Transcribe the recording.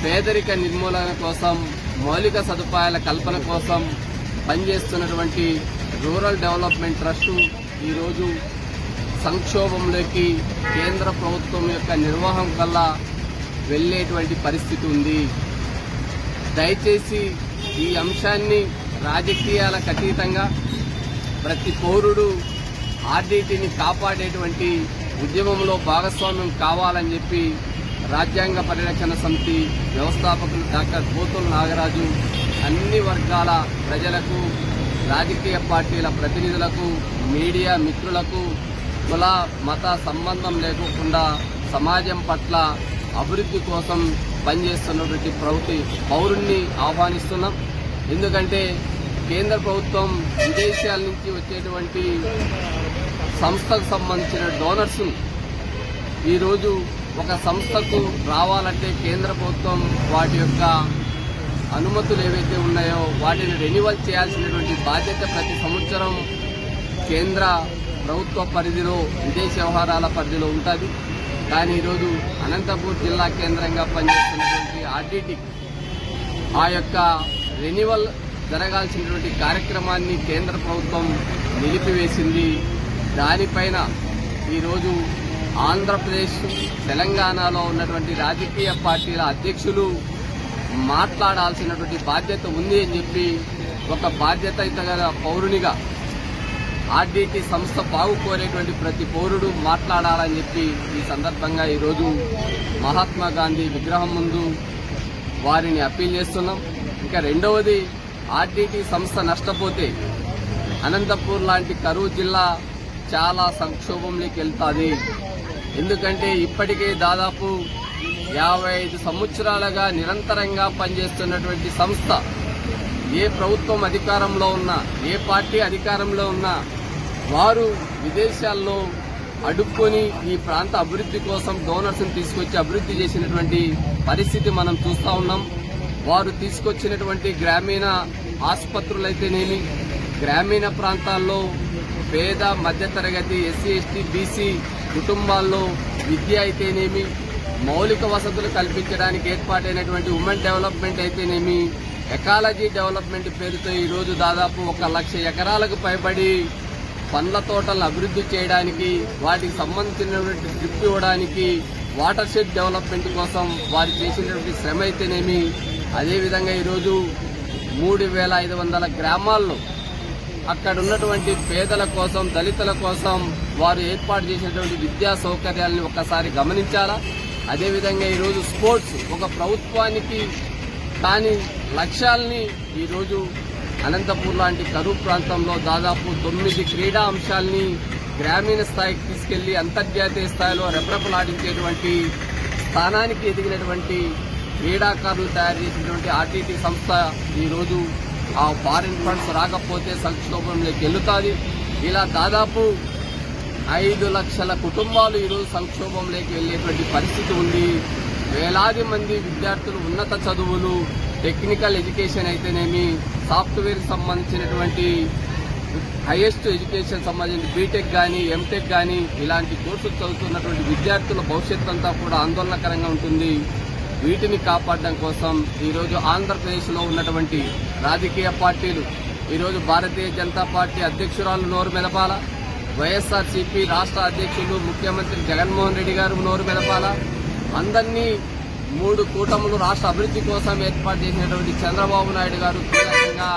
పేదరిక నిర్మూలన కోసం, మౌలిక సదుపాయాల కల్పన కోసం పనిచేస్తున్నటువంటి రూరల్ డెవలప్మెంట్ ట్రస్టు ఈరోజు సంక్షోభంలోకి కేంద్ర ప్రభుత్వం యొక్క నిర్వాహం కల్లా వెళ్ళేటువంటి పరిస్థితి ఉంది. దయచేసి ఈ అంశాన్ని రాజకీయాలకు అతీతంగా ప్రతి పౌరుడు ఆర్డీటీని కాపాడేటువంటి ఉద్యమంలో భాగస్వామ్యం కావాలని చెప్పి రాజ్యాంగ పరిరక్షణ సమితి వ్యవస్థాపకులు డాక్టర్ పోతుల నాగరాజు అన్ని వర్గాల ప్రజలకు, రాజకీయ పార్టీల ప్రతినిధులకు, మీడియా మిత్రులకు కుల మత సంబంధం లేకుండా సమాజం పట్ల అభివృద్ధి కోసం పనిచేస్తున్నటువంటి పౌరుణ్ణి ఆహ్వానిస్తున్నాం. ఎందుకంటే కేంద్ర ప్రభుత్వం విదేశాల నుంచి వచ్చేటువంటి సంస్థకు సంబంధించిన డోనర్స్ ఈరోజు ఒక సంస్థకు రావాలంటే కేంద్ర ప్రభుత్వం వాటి యొక్క అనుమతులు ఏవైతే ఉన్నాయో వాటిని రెన్యువల్ చేయాల్సినటువంటి బాధ్యత ప్రతి సంవత్సరం కేంద్ర ప్రభుత్వ పరిధిలో, విదేశీ వ్యవహారాల పరిధిలో ఉంటుంది. కానీ ఈరోజు అనంతపూర్ జిల్లా కేంద్రంగా పనిచేస్తున్నటువంటి ఆర్డీటీ ఆ యొక్క రెన్యువల్ జరగాల్సినటువంటి కార్యక్రమాన్ని కేంద్ర ప్రభుత్వం నిలిపివేసింది. దానిపైన ఈరోజు ఆంధ్రప్రదేశ్, తెలంగాణలో ఉన్నటువంటి రాజకీయ పార్టీల అధ్యక్షులు మాట్లాడాల్సినటువంటి బాధ్యత ఉంది అని చెప్పి ఒక బాధ్యతాయుత పౌరునిగా ఆర్డీటీ సంస్థ బాగు కోరేటువంటి ప్రతి పౌరుడు మాట్లాడాలని చెప్పి ఈ సందర్భంగా ఈరోజు మహాత్మా గాంధీ విగ్రహం ముందు వారిని అప్పీల్ చేస్తున్నాం. ఇంకా రెండవది, ఆర్డీటీ సంస్థ నష్టపోతే అనంతపూర్ లాంటి కరూరు జిల్లా చాలా సంక్షోభంలోకి వెళ్తుంది. ఎందుకంటే ఇప్పటికే దాదాపు 55 సంవత్సరాలుగా నిరంతరంగా పనిచేస్తున్నటువంటి సంస్థ ఏ ప్రభుత్వం అధికారంలో ఉన్నా, ఏ పార్టీ అధికారంలో ఉన్నా వారు విదేశాల్లో అడుక్కొని ఈ ప్రాంత అభివృద్ధి కోసం డోనర్స్ని తీసుకొచ్చి అభివృద్ధి చేసినటువంటి పరిస్థితి మనం చూస్తూ ఉన్నాం. వారు తీసుకొచ్చినటువంటి గ్రామీణ ఆసుపత్రులైతేనేమి, గ్రామీణ ప్రాంతాల్లో పేద మధ్యతరగతి ఎస్సీ ఎస్టీ బీసీ కుటుంబాల్లో విద్య అయితేనేమి, మౌలిక వసతులు కల్పించడానికి ఏర్పాటైనటువంటి ఉమెన్ డెవలప్మెంట్ అయితేనేమి, ఎకాలజీ డెవలప్మెంట్ పేరుతో ఈరోజు దాదాపు 1,00,000 ఎకరాలకు పైబడి పండ్ల తోటలను అభివృద్ధి చేయడానికి, వాటికి సంబంధించినటువంటి డ్రిప్ ఇవ్వడానికి, వాటర్ షెడ్ డెవలప్మెంట్ కోసం వారు చేసినటువంటి శ్రమ అయితేనేమి, అదేవిధంగా ఈరోజు 3,500 గ్రామాల్లో అక్కడ ఉన్నటువంటి పేదల కోసం, దళితుల కోసం వారు ఏర్పాటు చేసినటువంటి విద్యా సౌకర్యాలను ఒక్కసారి గమనించాలా. అదేవిధంగా ఈరోజు స్పోర్ట్స్ ఒక ప్రభుత్వానికి కాని లక్ష్యాలని ఈరోజు అనంతపూర్ లాంటి కరూరు ప్రాంతంలో దాదాపు 9 క్రీడా అంశాలని గ్రామీణ స్థాయికి తీసుకెళ్లి అంతర్జాతీయ స్థాయిలో రెపరెపలాడించేటువంటి స్థానానికి ఎదిగినటువంటి క్రీడాకారులు తయారు చేసినటువంటి ఆర్డీటీ సంస్థ ఈరోజు ఆ ఫారిన్ ఫండ్స్ రాకపోతే సంక్షోభంలోకి వెళ్తుంది. ఇలా దాదాపు 5 లక్షల కుటుంబాలు ఈరోజు సంక్షోభంలోకి వెళ్లేటువంటి పరిస్థితి ఉంది. వేలాది మంది విద్యార్థులు ఉన్నత చదువులు, టెక్నికల్ ఎడ్యుకేషన్ అయితేనేమి, సాఫ్ట్వేర్ సంబంధించినటువంటి హైయెస్ట్ ఎడ్యుకేషన్ సంబంధించిన బీటెక్ కానీ, ఎంటెక్ కానీ ఇలాంటి కోర్సులు చదువుతున్నటువంటి విద్యార్థుల భవిష్యత్తు అంతా కూడా ఆందోళనకరంగా ఉంటుంది. వీటిని కాపాడడం కోసం ఈరోజు ఆంధ్రప్రదేశ్లో ఉన్నటువంటి రాజకీయ పార్టీలు ఈరోజు భారతీయ జనతా పార్టీ అధ్యక్షురాలు నోరు మెదపాల, వైఎస్ఆర్సీపీ రాష్ట్ర అధ్యక్షులు ముఖ్యమంత్రి జగన్మోహన్ రెడ్డి గారు నోరు మెదపాల, అందరినీ 3 కూటములు రాష్ట్ర అభివృద్ధి కోసం ఏర్పాటు చేసినటువంటి చంద్రబాబు నాయుడు గారు కీలకంగా